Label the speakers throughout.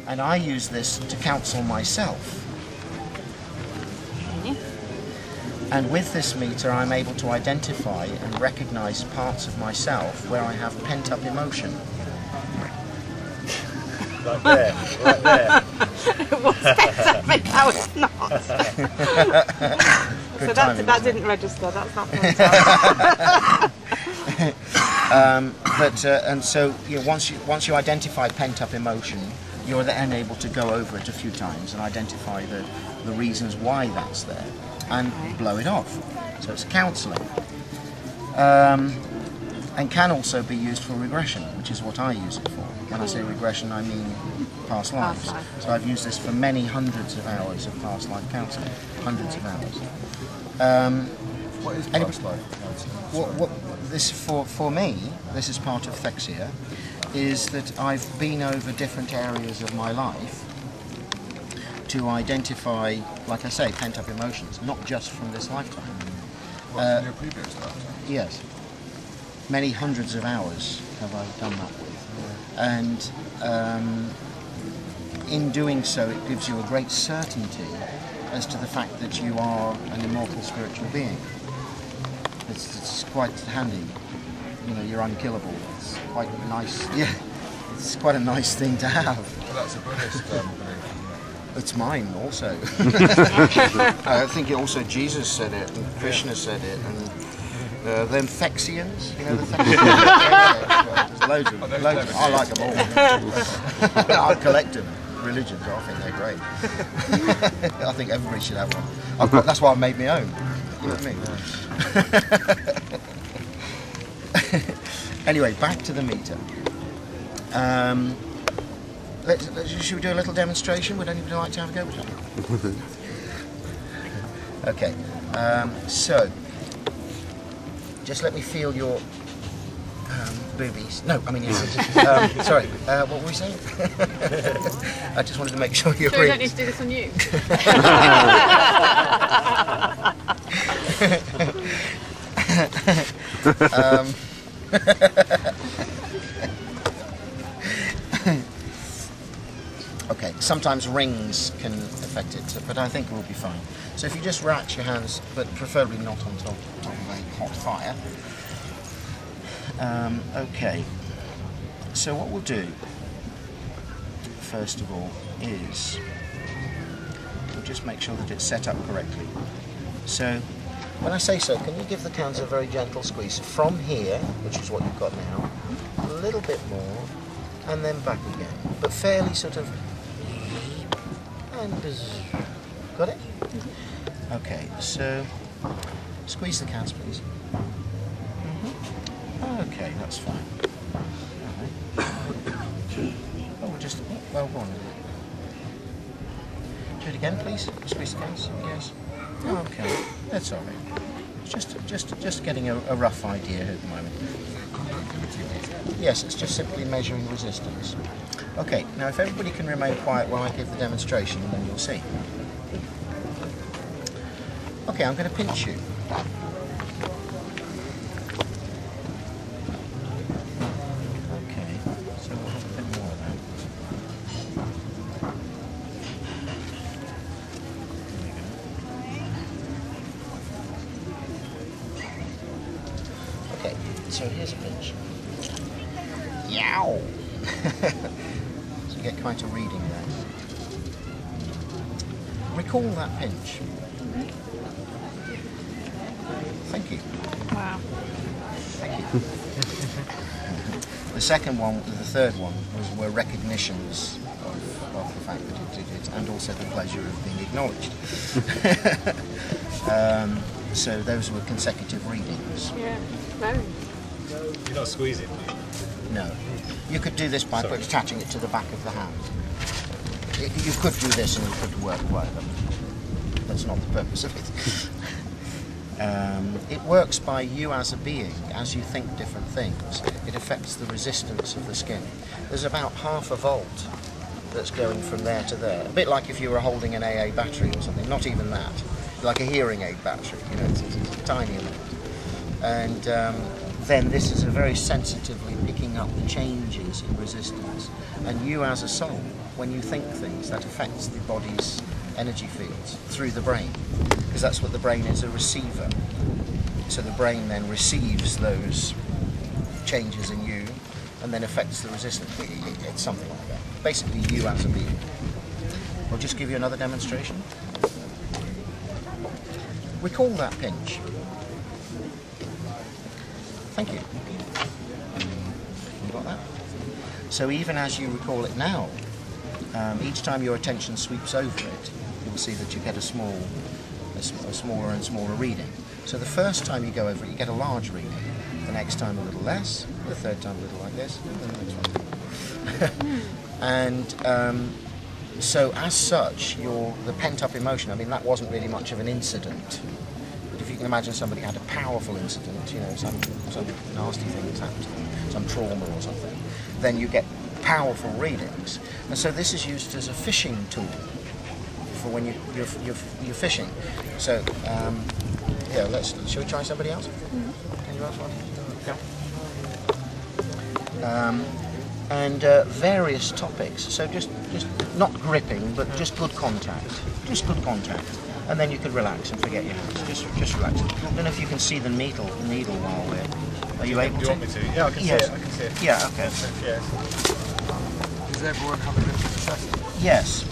Speaker 1: And I use this to counsel myself.
Speaker 2: Okay.
Speaker 1: And with this meter, I'm able to identify and recognize parts of myself where I have pent-up emotion.
Speaker 3: Right there, right there.
Speaker 2: It was specific, now it's not. So that didn't register, that's not pent up.
Speaker 1: And so once you identify pent-up emotion, you're then able to go over it a few times and identify the reasons why that's there and blow it off. So it's counselling. And can also be used for regression, which is what I use it for. When I say regression, I mean past lives. So I've used this for many hundreds of hours of past life counselling. Hundreds of hours.
Speaker 3: What is past life counselling?
Speaker 1: What this for me, this is part of Thexia, is that I've been over different areas of my life to identify, like I say, pent-up emotions, not just from this lifetime.
Speaker 3: What, in your previous lifetime?
Speaker 1: Yes. Many hundreds of hours have I done that with. And in doing so, it gives you a great certainty as to the fact that you are an immortal spiritual being. It's quite handy. You know, you're unkillable. It's quite nice. Yeah, it's quite a nice thing to have.
Speaker 3: Well, that's a Buddhist belief.
Speaker 1: It's mine also. I think also Jesus said it, and Krishna said it, and them Thexians, you know the Thexians? There's loads of them. I like them all. I collect them. Religions, I think they're great. I think everybody should have one. That's why I made my own. You know what I mean? Anyway, back to the meter. Should we do a little demonstration? Would anybody like to have a go with that? Okay, so just let me feel your boobies. No, I mean your hands. Sorry, what were we saying? I just wanted to make sure you're
Speaker 2: Sure we don't need to do this on you. Okay, sometimes rings can affect it, but I think we'll be fine. So if you just ratchet your hands, but preferably not on top of a hot fire. Okay, so what we'll do, first of all, is we'll just make sure that it's set up correctly. So when I say so, can you give the cans a very gentle squeeze from here, which is what you've got now, a little bit more, and then back again, but fairly sort of, and got it? Okay, so squeeze the cans, please. Okay, that's fine. Right. Oh, we'll just, well, go on. Do it again, please. Squeeze the cans. Yes. Okay, that's all right. Just getting a rough idea at the moment. Yes, it's just simply measuring resistance. Okay, now if everybody can remain quiet while I give the demonstration, then you'll see. Okay, I'm going to pinch you. Okay, so we'll have a bit more of that. There we go. Okay, so here's a pinch. Yow! So you get quite a reading there. Recall that pinch. Thank you. Wow.
Speaker 1: Thank you. The second one, the third one, were recognitions of the fact that it did it, and also the pleasure of being acknowledged. So those were consecutive readings.
Speaker 2: Yeah, very.
Speaker 3: You're not squeezing,
Speaker 1: No. You could do this by attaching it to the back of the hand. You could do this and you could work whatever. That's not the purpose of it. It works by you as a being, as you think different things. It affects the resistance of the skin. There's about half a volt that's going from there to there. A bit like if you were holding an AA battery or something, not even that. Like a hearing aid battery, you know, it's a tiny amount. And then this is a very sensitively picking up the changes in resistance. And you as a soul
Speaker 2: when you think things, that affects the body's energy fields through the brain, because that's what the brain is, a receiver. So the brain then receives those changes in you and then affects the resistance. It's something like that. Basically, you as a being. I'll just give you another demonstration. Recall that pinch. Thank you. You got that? So even as you recall it now, each time your attention sweeps over it, you will see that you get a smaller and smaller reading. So the first time you go over it, you get a large reading. The next time a little less. The third time a little like this. And then the next one. And so as such, the pent-up emotion, I mean, that wasn't really much of an incident. But if you can imagine somebody had a powerful incident, you know, some nasty thing that's happened to them, some trauma or something, then you get powerful readings. And so this is used as a fishing tool for when you're fishing. So, yeah, shall we try somebody else? Can you ask one? Yeah. And various topics. So just not gripping, but just good contact. Just good contact. And then you could relax and forget your hands. Just relax. I don't know if you can see the needle while we're. Are you able to?
Speaker 3: Do you want me to? Yeah, I can see it. I can see it.
Speaker 2: Yeah. Okay.
Speaker 3: Yes. Does everyone have a different setting?
Speaker 2: Yes.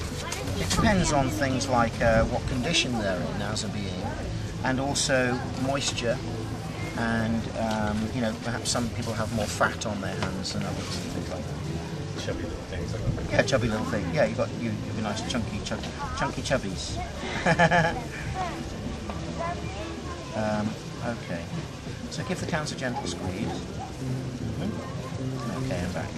Speaker 2: It depends on things like what condition they're in as a being, and also moisture, and you know, perhaps some people have more fat on their hands than others, and things like that.
Speaker 3: Chubby little things.
Speaker 2: Yeah, chubby little thing. Yeah, you've a nice chunky chubbies. Okay. So give the hands a gentle squeeze. Okay, and back.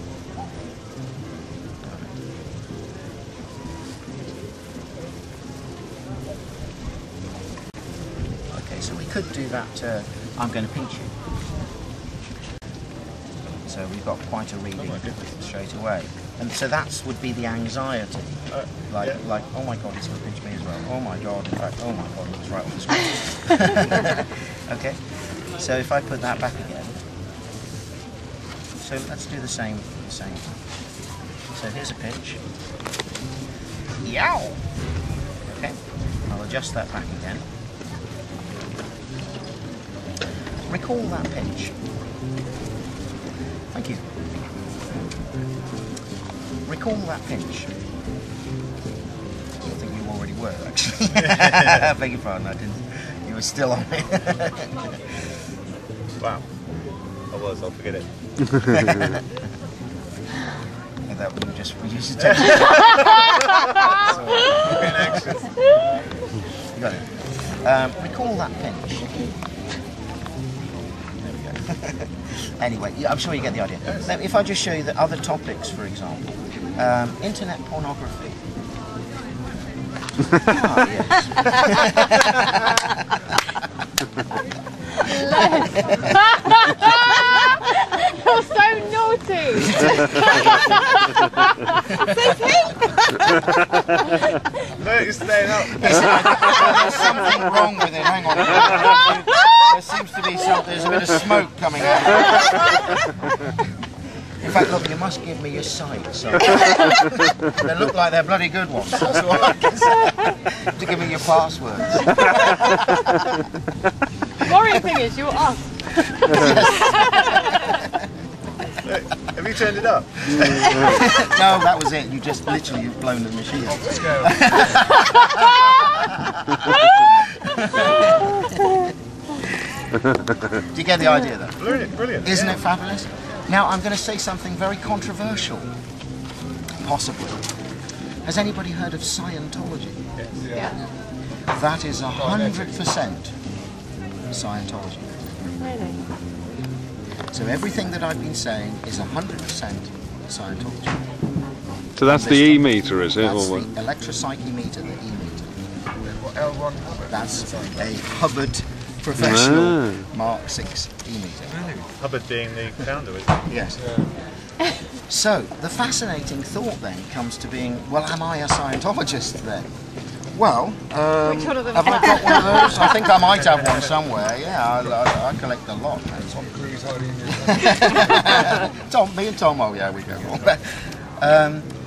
Speaker 2: Okay, so we could do that. I'm going to pinch you. So we've got quite a reading straight away. And so that would be the anxiety. Like, oh my God, he's going to pinch me as well. Oh my God, in fact, oh my God, he was right on the screen. Okay, so if I put that back again. So let's do the same. So here's a pinch. Yow! Okay, I'll adjust that back again. Recall that pinch. Thank you. Recall that pinch. I think you already were, actually. I beg your pardon, I didn't. You were still on it.
Speaker 3: Wow. I was, I'll forget it.
Speaker 2: And that one we used to take. You got it. Recall that pinch. There we go. Anyway, I'm sure you get the idea. Now, if I just show you the other topics, for example, internet pornography. Yes.
Speaker 4: You're so naughty.
Speaker 3: No, you're staying up.
Speaker 2: There's something wrong with it. Hang on. There seems to be something. There's a bit of smoke coming out. In fact, look, you must give me your sights. So. They look like they're bloody good ones. That's all I can say. To give me your passwords.
Speaker 4: The worrying thing is, you're us.
Speaker 3: Have you turned it up?
Speaker 2: No, that was it. You just literally you've blown the machine.
Speaker 3: Let's go.
Speaker 2: Do you get the idea though?
Speaker 3: Brilliant.
Speaker 2: Isn't it fabulous? Now I'm going to say something very controversial. Possibly. Has anybody heard of Scientology?
Speaker 3: Yes.
Speaker 4: Yeah.
Speaker 2: That is 100% Scientology.
Speaker 4: Really?
Speaker 2: So everything that I've been saying is 100% Scientology.
Speaker 5: So that's the E-meter, is it?
Speaker 2: That's
Speaker 5: or
Speaker 2: the electropsyche meter, the E-meter.
Speaker 3: What L1 Hubbard?
Speaker 2: That's a Hubbard professional Mark 6 E-meter.
Speaker 3: Hubbard being the founder, isn't it?
Speaker 2: Yes. So the fascinating thought then comes to being, well, am I a Scientologist then? Well,
Speaker 4: Which one of them?
Speaker 2: have I got one of those? I think I might have one somewhere. Yeah, I collect a lot.
Speaker 3: Tom Cruise hiding in your
Speaker 2: Me and Tom, oh yeah, we go.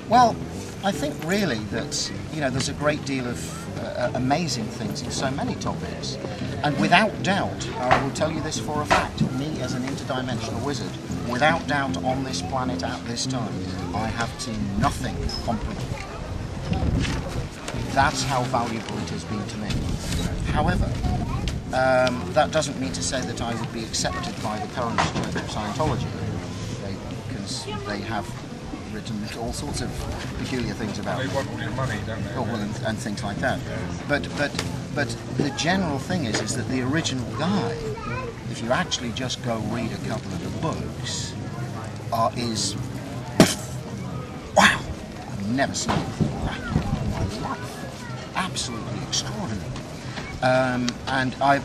Speaker 2: Well, I think really that, you know, there's a great deal of amazing things in so many topics. And without doubt, I will tell you this for a fact, me as an interdimensional wizard, without doubt on this planet at this time, I have seen nothing comparable. That's how valuable it has been to me. However, that doesn't mean to say that I would be accepted by the current Church of Scientology, because they have written all sorts of peculiar things about
Speaker 3: They want all your money, don't they?
Speaker 2: oh, well, and things like that. But the general thing is that the original guy, if you actually just go read a couple of the books, is wow! I've never seen anything like that in my life. Absolutely extraordinary. And I've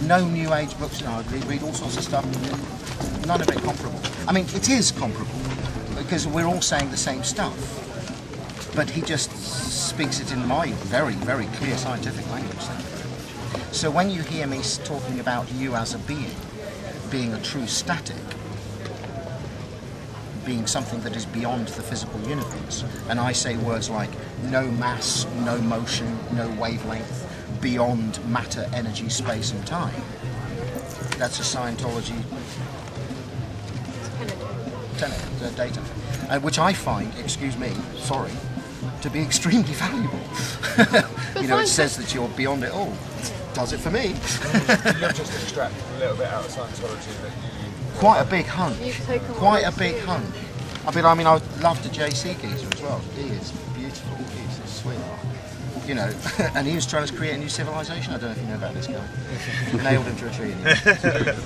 Speaker 2: no New Age books. You know, I read all sorts of stuff. None of it comparable. I mean, it is comparable because we're all saying the same stuff, but he just speaks it in my very, very clear scientific language. Thank you very much. So when you hear me talking about you as a being a true static, being something that is beyond the physical universe, and I say words like no mass, no motion, no wavelength, beyond matter, energy, space and time, that's a Scientology tenet, data, which I find, excuse me, sorry, to be extremely valuable. You know, it says that you're beyond it all. Does it for me.
Speaker 3: You've just extracted a little bit out of Scientology that you...
Speaker 2: Quite a big hunt. Quite a big
Speaker 4: too.
Speaker 2: hunt. I mean, I love the JC geezer as well. He is beautiful. He's a sweetheart. You know, and he was trying to create a new civilization. I don't know if you know about this guy. Nailed him to a tree.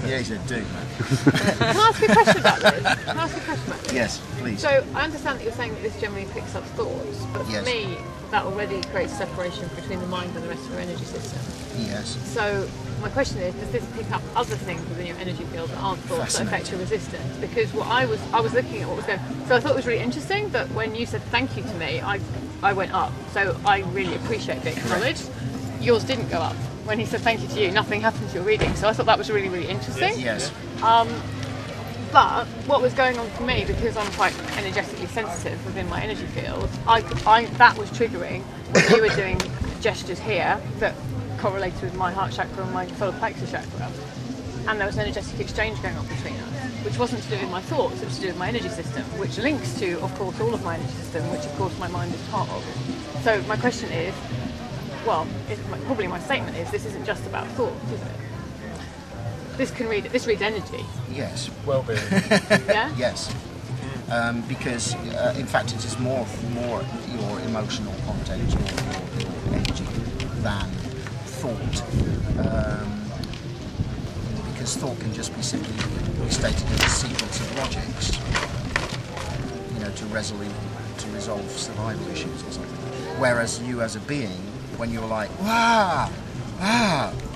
Speaker 2: Yeah, he's a dude, man.
Speaker 4: Can I ask you a question about this? Can I ask you a question about this?
Speaker 2: Yes, please.
Speaker 4: So I understand that you're saying that this generally picks up thoughts, but for
Speaker 2: Yes.
Speaker 4: me, that already creates separation between the mind and the rest of your energy system.
Speaker 2: Yes.
Speaker 4: So my question is, does this pick up other things within your energy field that aren't thoughts that affect your resistance? Because what I was looking at what was going, so I thought it was really interesting that when you said thank you to me, I went up. So I really appreciate being acknowledged. Yours didn't go up. When he said thank you to you, nothing happened to your reading. So I thought that was really, really interesting.
Speaker 2: Yes.
Speaker 4: But what was going on for me, because I'm quite energetically sensitive within my energy field, that was triggering when you were doing gestures here that correlated with my heart chakra and my solar plexus chakra. And there was an energetic exchange going on between us, which wasn't to do with my thoughts, it was to do with my energy system, which links to, of course, all of my energy system, which of course my mind is part of. So my question is, well, probably my statement is, this isn't just about thoughts, is it? This reads energy.
Speaker 2: Yes.
Speaker 3: Well-being.
Speaker 4: Yeah?
Speaker 2: Yes. Because in fact it is more your emotional content, your energy, than thought. Because thought can just be simply stated in a sequence of logics, you know, to resolve survival issues or something. Whereas you as a being, when you're like,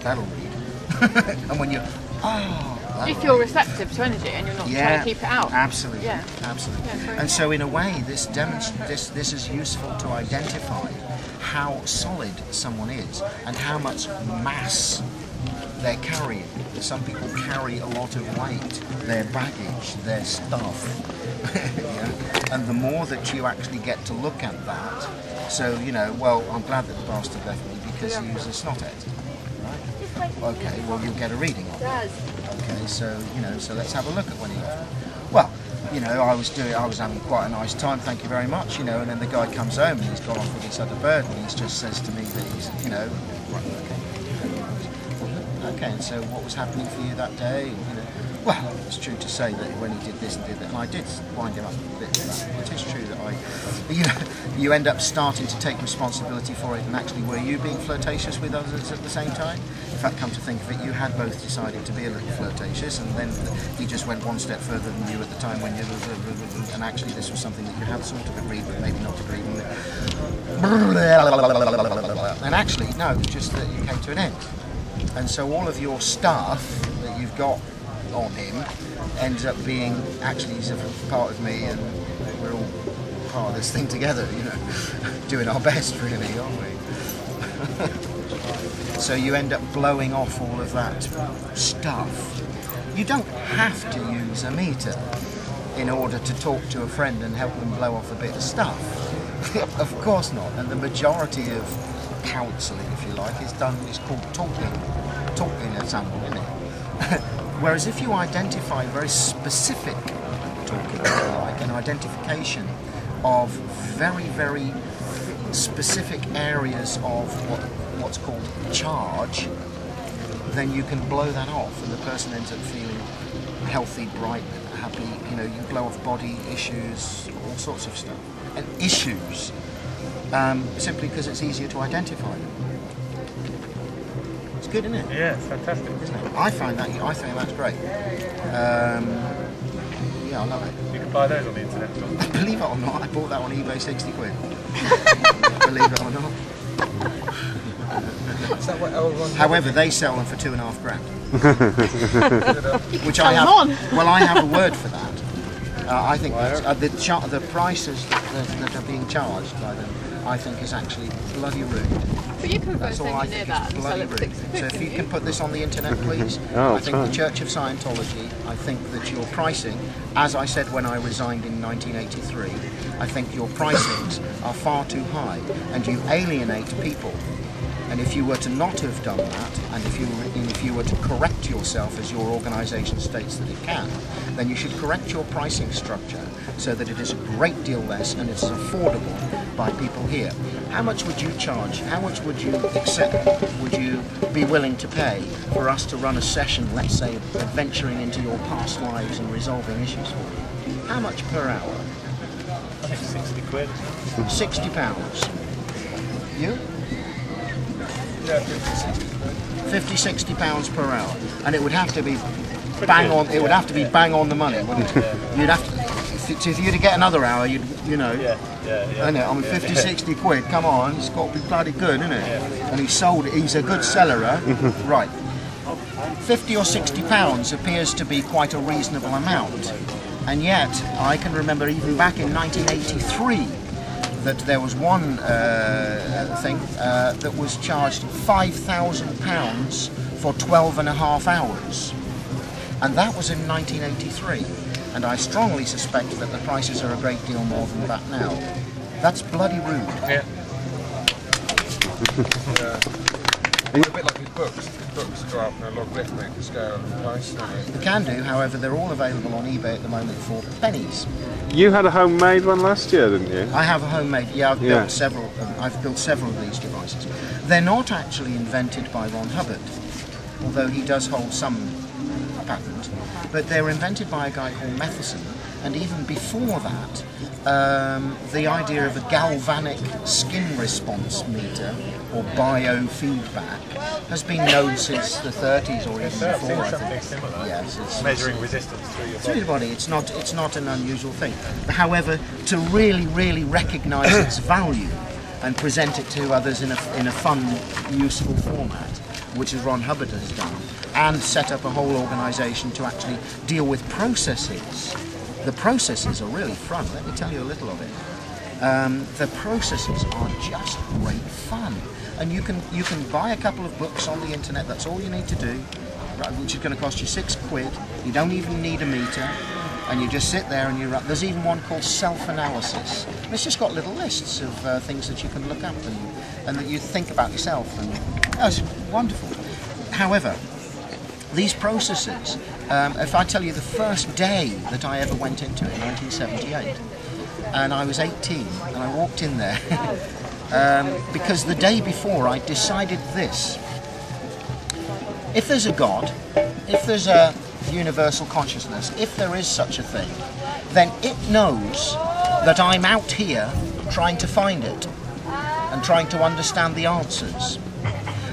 Speaker 2: that'll read. And when you're,
Speaker 4: If you're receptive to energy and you're not trying to keep it out.
Speaker 2: Absolutely.
Speaker 4: Yeah.
Speaker 2: Absolutely.
Speaker 4: Yeah,
Speaker 2: and so in a way this this is useful to identify how solid someone is and how much mass they're carrying. Some people carry a lot of weight, their baggage, their stuff. Yeah? And the more that you actually get to look at that, so, you know, well, I'm glad that the bastard left me because he was a snothead. Right? Okay, well, you'll get a reading on it. Okay, so, you know, so let's have a look at when he left. Well, you know, I was having quite a nice time, thank you very much, you know, and then the guy comes home and he's gone off with this other bird and he just says to me that he's, you know, okay, and so what was happening for you that day? You know, well, it's true to say that when he did this and did that, and I did wind him up a bit for that. It is true that you end up starting to take responsibility for it, and actually were you being flirtatious with others at the same time? In fact, come to think of it, you had both decided to be a little flirtatious, and then he just went one step further than you at the time when you, and actually this was something that you had sort of agreed but maybe not agreed with. And actually, no, it was just that you came to an end. And so all of your stuff that you've got on him ends up being, actually he's a part of me and we're all part of this thing together, you know, doing our best really, aren't we? So you end up blowing off all of that stuff. You don't have to use a meter in order to talk to a friend and help them blow off a bit of stuff. Of course not. And the majority of counselling, if you like, is called talking ensemble, isn't it? Whereas if you identify very specific talking, if you like, an identification of very, very specific areas of what's called charge, then you can blow that off, and the person ends up feeling healthy, bright, happy. You know, you blow off body issues, all sorts of stuff, and issues, simply because it's easier to identify them. It's good, isn't it?
Speaker 3: Yeah, it's fantastic.
Speaker 2: Isn't it? I think that's great. Yeah, I love it.
Speaker 3: You can buy those on the internet.
Speaker 2: Believe it or not, I bought that on eBay, 60 quid. Believe it or not.
Speaker 3: Is that what L1?
Speaker 2: However, they sell them for $2.5 grand. Which
Speaker 4: I have.
Speaker 2: Well, I have a word for that. I think the prices that are being charged by them, I think, is actually bloody rude.
Speaker 4: But you can
Speaker 2: That's
Speaker 4: go
Speaker 2: all I
Speaker 4: engineer
Speaker 2: think
Speaker 4: that
Speaker 2: is
Speaker 4: and sell
Speaker 2: bloody
Speaker 4: it for
Speaker 2: rude.
Speaker 4: 60
Speaker 2: So if you can put this on the internet, please.
Speaker 5: Oh,
Speaker 2: I think
Speaker 5: fine.
Speaker 2: the Church of Scientology, I think that your pricing, as I said when I resigned in 1983, I think your pricings are far too high and you alienate people. And if you were to not have done that, and if you were to correct yourself as your organisation states that it can, then you should correct your pricing structure so that it is a great deal less and it's affordable by people here. How much would you charge? How much would you accept? Would you be willing to pay for us to run a session, let's say, adventuring into your past lives and resolving issues for you? How much per hour?
Speaker 3: I think 60 quid.
Speaker 2: £60. You?
Speaker 3: Yeah, 50,
Speaker 2: 50, £60 per hour, and it would have to be bang on. It would have to be bang on the money, wouldn't it? You'd have to. If you to get another hour, you know.
Speaker 3: Yeah.
Speaker 2: Isn't it? I mean, 50, 60 quid. Come on, it's got to be bloody good, isn't it? And he sold it. He's a good seller, right? 50 or 60 pounds appears to be quite a reasonable amount, and yet I can remember even back in 1983. That there was one thing that was charged £5,000 for 12.5 hours, and that was in 1983. And I strongly suspect that the prices are a great deal more than that now. That's bloody rude.
Speaker 3: Yeah. It's a bit like his books. His books go up in a logarithmic scale of price.
Speaker 2: They can do, however, they're all available on eBay at the moment for pennies.
Speaker 5: You had a homemade one last year, didn't you?
Speaker 2: I have a homemade. Yeah, I've built several. I've built several of these devices. They're not actually invented by Ron Hubbard, although he does hold some patent. But they're invented by a guy called Matheson, and even before that, the idea of a galvanic skin response meter or biofeedback has been known since the 30s or even before. I think. Yes, it's
Speaker 3: Measuring resistance through your body.
Speaker 2: It's not an unusual thing. However, to really recognise its value and present it to others in a fun, useful format, which is Ron Hubbard has done, and set up a whole organisation to actually deal with processes. The processes are really fun. Let me tell you a little of it. The processes are just great fun, and you can buy a couple of books on the internet. That's all you need to do, right, which is going to cost you £6. You don't even need a meter, and you just sit there and you write. There's even one called self-analysis. It's just got little lists of things that you can look up and that you think about yourself, and it's wonderful. However, these processes, if I tell you the first day that I ever went into it, 1978, and I was 18, and I walked in there, because the day before I decided this: if there's a God, if there's a universal consciousness, if there is such a thing, then it knows that I'm out here trying to find it and trying to understand the answers.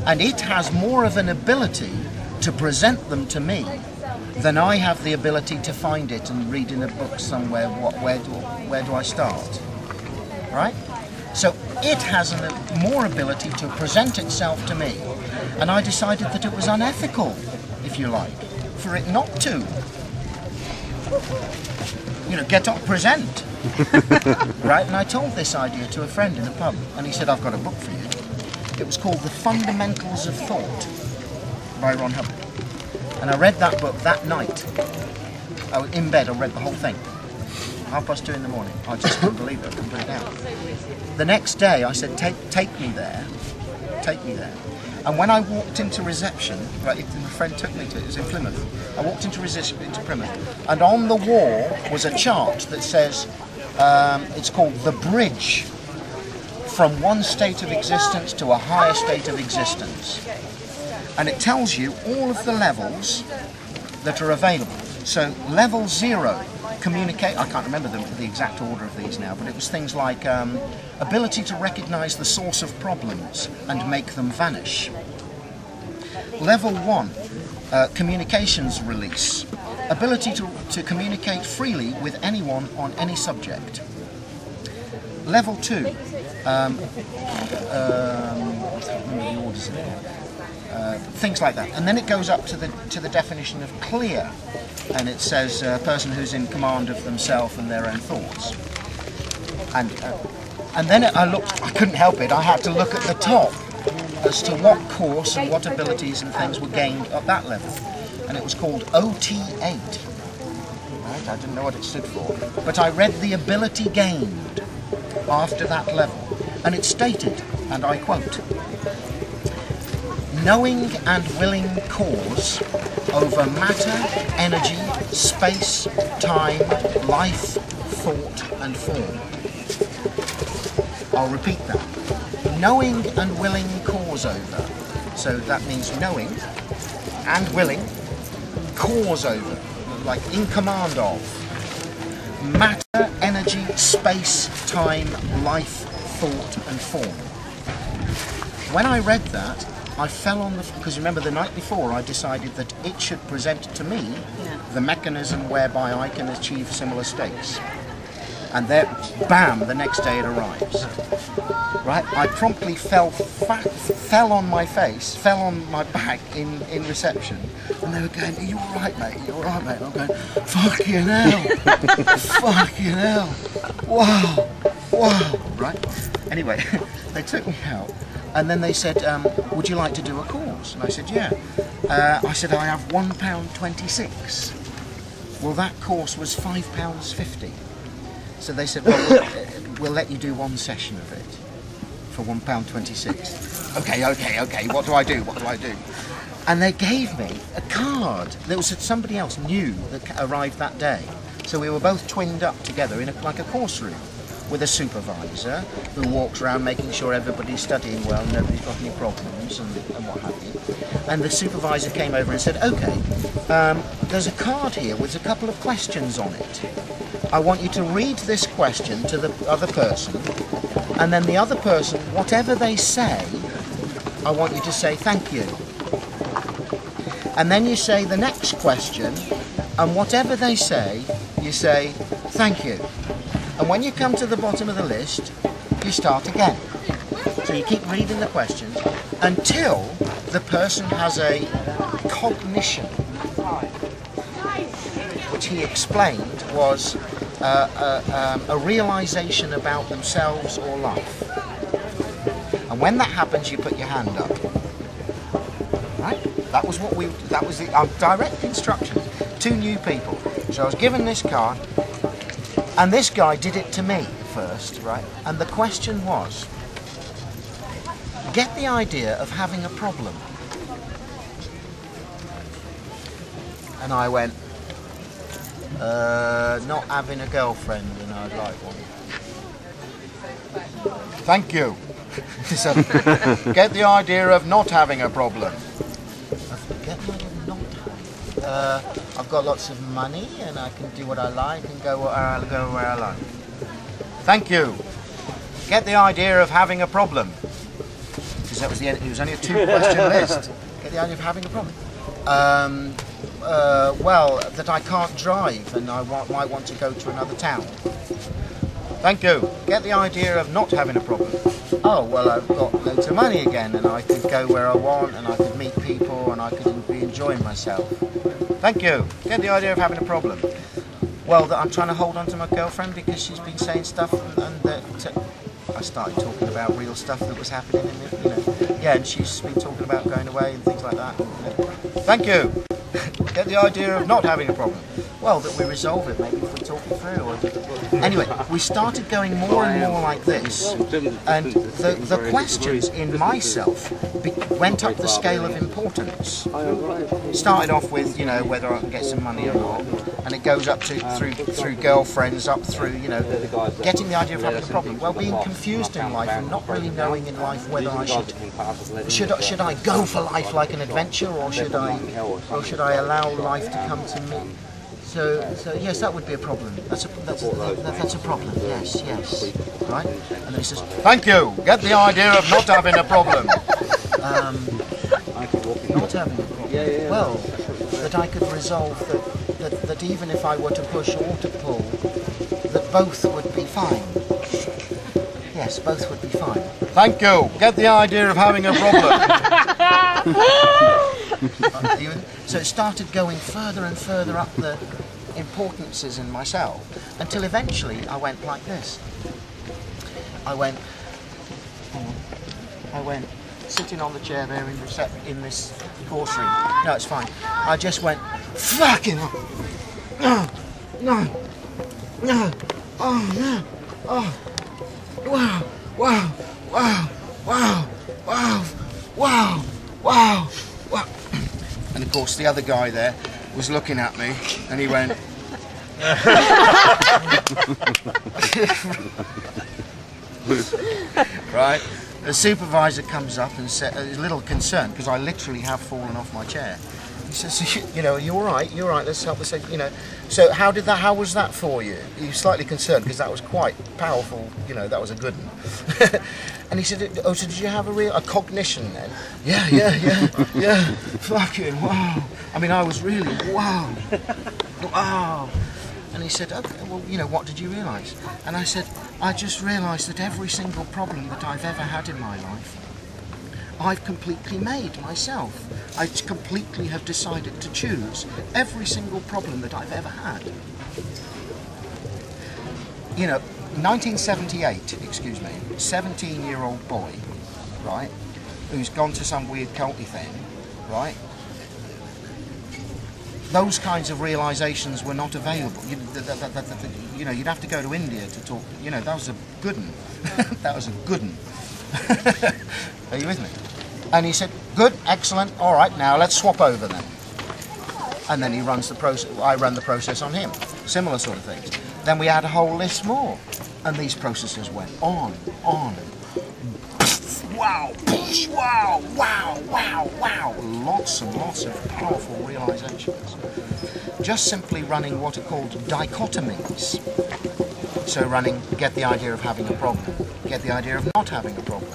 Speaker 2: And it has more of an ability to present them to me than I have the ability to find it and read in a book somewhere where do I start, right? So it has more ability to present itself to me, and I decided that it was unethical, if you like, for it not to, get up, present, right? And I told this idea to a friend in a pub, and he said, "I've got a book for you." It was called The Fundamentals of Thought by Ron Hubbard. And I read that book that night. I was in bed, I read the whole thing. 2:30 in the morning. I just couldn't believe it. I couldn't put it down. The next day, I said, take me there. Take me there. And when I walked into reception, right, my friend took me to, it was in Plymouth. I walked into Plymouth, and on the wall was a chart that says, it's called The Bridge from One State of Existence to a Higher State of Existence. And it tells you all of the levels that are available. So level 0, communicate, I can't remember the exact order of these now, but it was things like ability to recognize the source of problems and make them vanish. Level 1, communications release, ability to communicate freely with anyone on any subject. Level 2, I can't remember the orders anymore. Things like that, and then it goes up to the definition of clear, and it says a person who's in command of themselves and their own thoughts. And then I couldn't help it. I had to look at the top as to what course and what abilities and things were gained at that level, and it was called OT8. Right? I didn't know what it stood for, but I read the ability gained after that level, and it stated, and I quote, knowing and willing cause over matter, energy, space, time, life, thought and form. I'll repeat that. Knowing and willing cause over. So that means knowing and willing, cause over, like in command of. Matter, energy, space, time, life, thought and form. When I read that, I fell on the, because remember the night before I decided that it should present to me the mechanism whereby I can achieve similar states. And there, bam, the next day it arrives. Right? I promptly fell on my face, fell on my back in reception, and they were going, "Are you all right, mate? Are you all right, mate?" And I'm going, "Fucking hell, fucking hell, wow, wow." Right? Anyway, they took me out. And then they said, would you like to do a course? And I said, yeah. I said, I have £1.26. Well, that course was £5.50. So they said, well, we'll let you do one session of it for £1.26. Okay, what do I do? And they gave me a card. There was somebody else new that arrived that day. So we were both twinned up together in like a course room, with a supervisor who walks around making sure everybody's studying well, nobody's got any problems and what have you. And the supervisor came over and said, okay, there's a card here with a couple of questions on it. I want you to read this question to the other person, and then the other person, whatever they say, I want you to say thank you. And then you say the next question, and whatever they say, you say thank you. And when you come to the bottom of the list, you start again. So you keep reading the questions until the person has a cognition, which he explained was a realization about themselves or life. And when that happens, you put your hand up. Right? That was the direct instructions. 2 new people. So I was given this card. And this guy did it to me first, right? And the question was, get the idea of having a problem. And I went, not having a girlfriend and I'd like one. Thank you. So, get the idea of not having a problem. Get the idea of not having. I've got lots of money and I can do what I like and go where I like. Thank you. Get the idea of having a problem. Because that was it was only a 2-question list. Get the idea of having a problem. Well, that I can't drive and I might want to go to another town. Thank you. Get the idea of not having a problem. Oh, well, I've got loads of money again and I could go where I want and I could meet people and I could be enjoying myself. Thank you. Get the idea of having a problem. Well, that I'm trying to hold on to my girlfriend because she's been saying stuff and that I started talking about real stuff that was happening in the, yeah, and she's been talking about going away and things like that. Thank you. Get the idea of not having a problem? Well, that we resolve it, maybe if we talk it through. Or... Anyway, we started going more and more like this, and the questions in myself went up the scale of importance. Started off with, you know, whether I can get some money or not, and it goes up to through girlfriends, up through, you know, getting the idea of having a problem. Well, being confused in life and not really knowing in life whether I should I go for life like an adventure, or should I allow life to come to me? So yes, that would be a problem. That's a problem. Yes, right. And then he says, "Thank you. Get the idea of not having a problem." Not having a problem. Well, that I could resolve that even if I were to push or to pull, that both would be fine. Yes, both would be fine. Thank you. Get the idea of having a problem. So it started going further and further up the importances in myself, until eventually I went like this. I went sitting on the chair there in this course room. No, it's fine. I just went, fucking no, oh no, oh, wow, wow, wow, wow, wow, wow, wow, wow. And of course the other guy there was looking at me, and he went, right. The supervisor comes up and said, a little concerned because I literally have fallen off my chair. He says, "You know, are you all right? You're all right. Let's help us. You know." So how was that for you? He was slightly concerned because that was quite powerful. You know, that was a good one. And he said, "Oh, so did you have a cognition then?" Yeah. Fucking wow. I mean, I was really wow. And he said, "Okay, well, you know, what did you realise?" And I said, "I just realised that every single problem that I've ever had in my life, I've completely made myself. I completely have decided to choose every single problem that I've ever had." You know, 1978, excuse me, 17-year-old boy, right, who's gone to some weird culty thing, right? Those kinds of realisations were not available. You know, you'd have to go to India to talk. You know, that was a good one. That was a good one. Are you with me? And he said, "Good, excellent, all right, now let's swap over then." And then he runs the process. I run the process on him. Similar sort of things. Then we had a whole list more, and these processes went on. Wow, wow. Lots and lots of powerful realizations. Just simply running what are called dichotomies. So running, get the idea of having a problem, get the idea of not having a problem.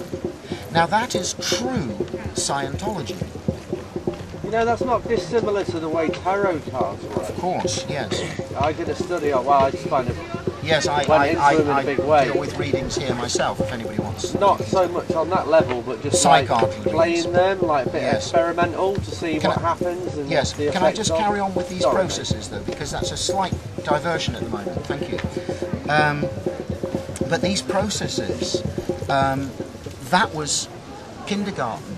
Speaker 2: Now that is true Scientology.
Speaker 6: You know, that's not dissimilar to the way tarot cards work.
Speaker 2: Of course, yes.
Speaker 6: I did a study on, well, I just kind of
Speaker 2: yes, I deal with readings here myself, if anybody wants.
Speaker 6: Not so much on that level, but just like playing them, like a bit experimental to see what happens. And
Speaker 2: yes, can I just carry on with these processes though, because that's a slight diversion at the moment, thank you. But these processes, that was kindergarten.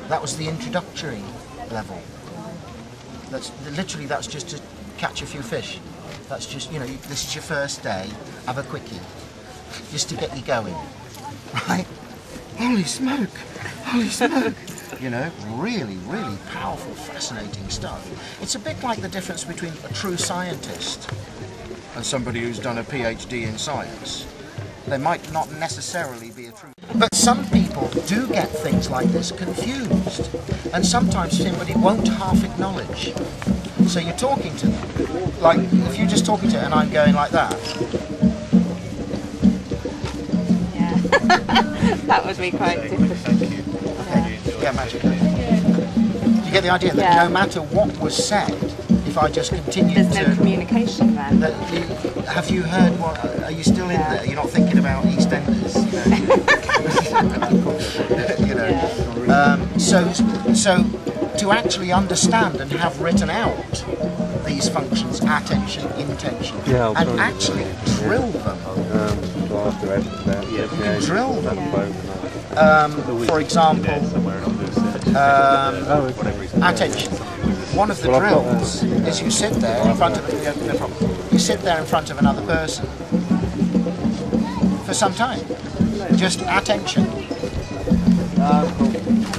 Speaker 2: That was the introductory level. That's just to catch a few fish. That's just, you know, this is your first day, have a quickie, just to get you going, right? Holy smoke, you know, really, really powerful, fascinating stuff. It's a bit like the difference between a true scientist and somebody who's done a PhD in science. They might not necessarily be a true... But some people do get things like this confused, and sometimes somebody won't half acknowledge. So you're talking to them, like if you're just talking to her and I'm going like that.
Speaker 4: Yeah, that would be quite difficult.
Speaker 2: Okay. Yeah, magic. You get the idea that no matter what was said, if I just continued
Speaker 4: There's no communication then.
Speaker 2: Have you heard what? Are you still in there? You're not thinking about EastEnders, you know. You know. So to actually understand and have written out these functions, attention, intention, and actually drill them. You can drill them. For example, attention. one of the drills is you sit there in front of you sit there in front of another person for some time, just attention.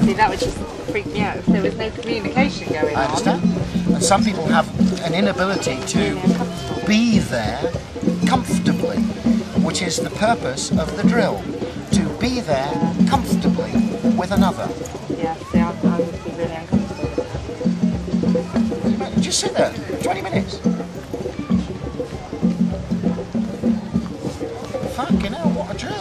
Speaker 4: See, that would just freak me out if there was no communication going on.
Speaker 2: I understand. And some people have an inability to be there comfortably, which is the purpose of the drill, to be there comfortably with another.
Speaker 4: Yeah, see, I would be really uncomfortable.
Speaker 2: Just sit there, 20 minutes. Fucking hell, what a drill.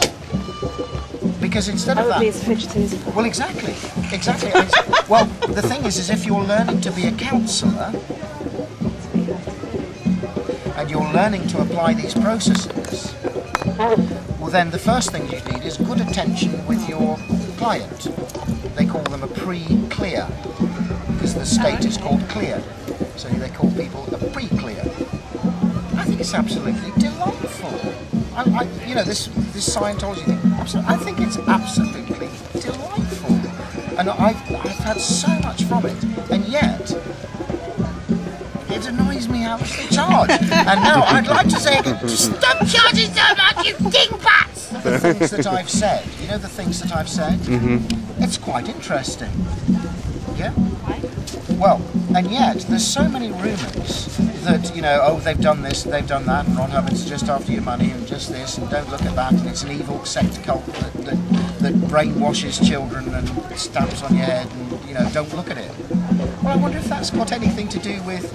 Speaker 2: Because instead of that...
Speaker 4: I would be as fidgety as possible.
Speaker 2: Well, exactly. I mean, well, the thing is if you're learning to be a counsellor, and you're learning to apply these processes, well then the first thing you need is good attention with your client. They call them a pre-clear, because the state is called clear. So they call people a pre-clear. I think it's absolutely delightful. You know, this Scientology thing, I think it's absolutely delightful. And I've had so much from it, and yet it annoys me how much they charge. And now I'd like to say, stop charging so much, you dingbats! The things that I've said, you know the things that I've said? It's quite interesting. Yeah? Well, and yet there's so many rumours that, you know, oh, they've done this, they've done that, and Ron Hubbard's just after your money, and just this, and don't look at that, and it's an evil sect cult that brainwashes children and stamps on your head, and, you know, don't look at it. Well, I wonder if that's got anything to do with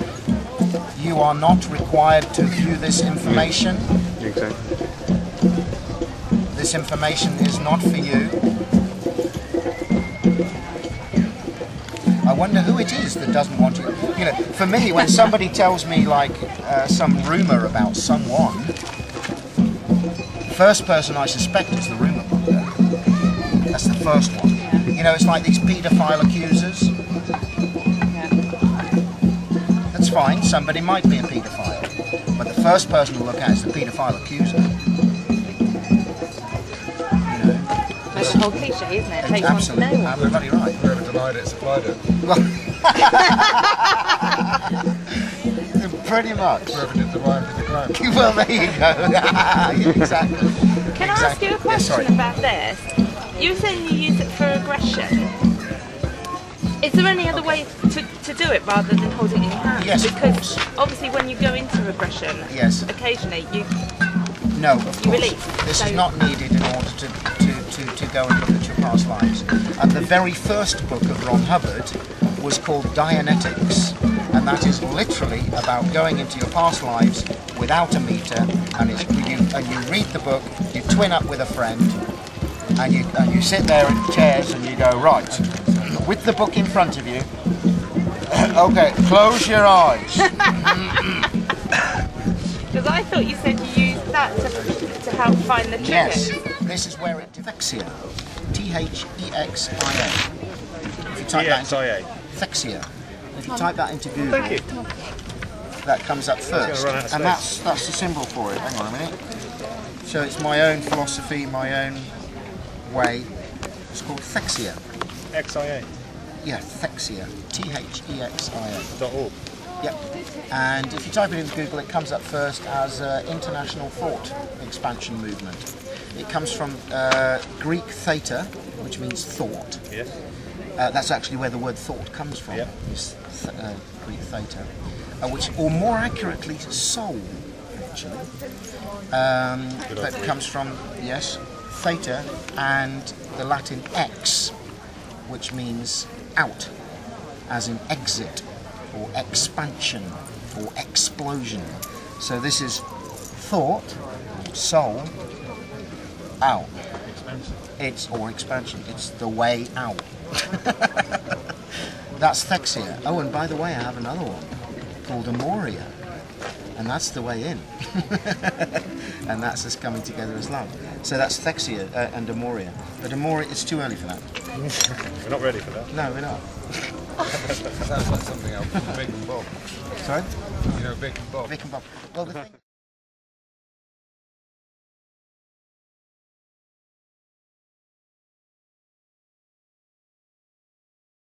Speaker 2: you are not required to view this information.
Speaker 5: Exactly.
Speaker 2: This information is not for you. I wonder who it is that doesn't want to. You know, for me, when somebody tells me like some rumour about someone, first person I suspect is the rumour monger. That's the first one. You know, it's like these paedophile accusers. That's fine, somebody might be a paedophile, but the first person to look at is the paedophile accuser.
Speaker 4: That's the whole cliche, isn't it? Take
Speaker 2: Absolutely,
Speaker 4: one to know.
Speaker 2: absolutely right.
Speaker 3: Whoever denied it supplied it.
Speaker 2: Pretty much.
Speaker 3: Whoever did the rhyme did the crime.
Speaker 2: Well, there you go. Exactly.
Speaker 7: Can I ask you a question about this? You were saying you use it for aggression. Is there any other way to do it rather than holding it in your hand?
Speaker 2: Yes,
Speaker 7: because obviously when you go into aggression,
Speaker 2: yes,
Speaker 7: occasionally you
Speaker 2: release. This is not needed in order to go and look at your past lives. And the very first book of Ron Hubbard was called Dianetics, and that is literally about going into your past lives without a meter, and you read the book, you twin up with a friend, and you sit there in chairs and you go, right, with the book in front of you, okay, close your eyes.
Speaker 7: Because I thought you said you used that to help find the triggers.
Speaker 2: Yes, this is where it Thexia, Thexia. If you type that into Thexia, if you type that into Google, that comes up first, and that's the symbol for it. Hang on a minute. So it's my own philosophy, my own way. It's called Thexia.
Speaker 8: XIA.
Speaker 2: Yeah, Thexia. Thexia.
Speaker 8: .org.
Speaker 2: Yep. And if you type it into Google, it comes up first as International Thought Expansion Movement. It comes from Greek theta, which means thought.
Speaker 8: Yes.
Speaker 2: That's actually where the word thought comes from.
Speaker 8: Yep.
Speaker 2: Is Greek theta, which, or more accurately, soul, actually. That comes from, yes, theta, and the Latin ex, which means out, as in exit, or expansion, or explosion. So this is thought, soul, out. Expansion. It's the way out. That's Thexia. Oh, and by the way, I have another one called Amoria, and that's the way in. And that's us coming together as love. So that's Thexia and Amoria. But Amoria, it's too early for that.
Speaker 8: We're not ready for that.
Speaker 2: No, we're not.
Speaker 3: Sounds like something else. Vic and Bob.
Speaker 2: Sorry?
Speaker 3: You know Vic and Bob?
Speaker 2: Vic and Bob. Well, the thing